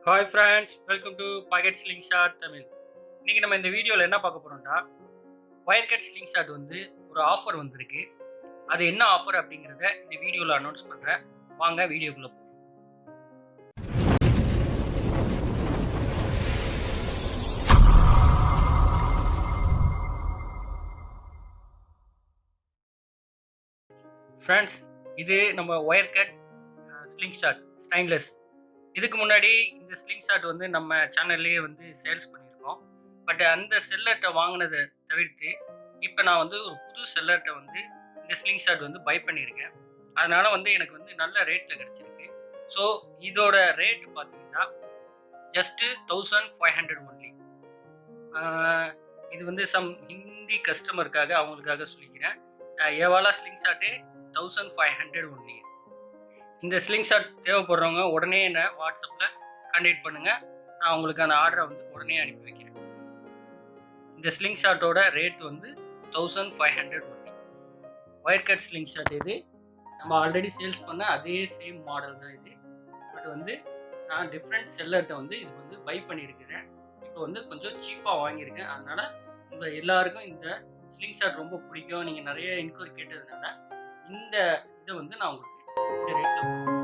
Hi friends, welcome to pocket sling shot Tamil. இன்னைக்கு நம்ம இந்த வீடியோவில் என்ன பார்க்க போறோம்னா, ஒயர் கட் ஸ்லிங் ஷாட் வந்து ஒரு ஆஃபர் வந்திருக்கு. அது என்ன ஆஃபர் அப்படிங்கிறத இந்த வீடியோவில் அனௌன்ஸ் பண்ணுறேன். வாங்க வீடியோக்குள்ள போவோம். ஃப்ரெண்ட்ஸ், இது நம்ம wire cut sling shot stainless. இதுக்கு முன்னாடி இந்த ஸ்லிங் ஷாட் வந்து நம்ம சேனல்லேயே வந்து சேல்ஸ் பண்ணியிருக்கோம். பட் அந்த செல்லர்கிட்ட வாங்கினதை தவிர்த்து இப்போ நான் வந்து ஒரு புது செல்லர்கிட்ட வந்து இந்த ஸ்லிங் ஷாட் வந்து பை பண்ணியிருக்கேன். அதனால வந்து எனக்கு வந்து நல்ல ரேட்டில் கிடச்சிருக்கு. ஸோ இதோட ரேட் பார்த்தீங்கன்னா ஜஸ்ட்டு 1500 ஒன்லி. இது வந்து சம் ஹிந்தி கஸ்டமருக்காக அவங்களுக்காக சொல்லிக்கிறேன். ஏவாலா ஸ்லிங் ஷாட்டு 1500 ஒன்லி. இந்த ஸ்லிங் ஷாட் தேவைப்படுறவங்க உடனே என்ன வாட்ஸ்அப்பில் கான்டாக்ட் பண்ணுங்கள். நான் உங்களுக்கான ஆர்டரை வந்து உடனே அனுப்பி வைக்கிறேன். இந்த ஸ்லிங் ஷாட்டோட ரேட் வந்து 1500 only. Wire cut sling shot இது நம்ம ஆல்ரெடி சேல்ஸ் பண்ண அதே சேம் மாடல் தான் இது. பட் வந்து நான் டிஃப்ரெண்ட் செல்லர்கிட்ட வந்து இது வந்து பை பண்ணியிருக்கிறேன். இப்போ வந்து கொஞ்சம் சீப்பாக வாங்கியிருக்கேன். அதனால் உங்கள் எல்லாருக்கும் இந்த ஸ்லிங் ஷாட் ரொம்ப பிடிக்கும், நீங்கள் நிறைய என்கொயரி கேட்டதுனால இந்த இதை வந்து நான் உங்களுக்கு இந்த ரேட்டில்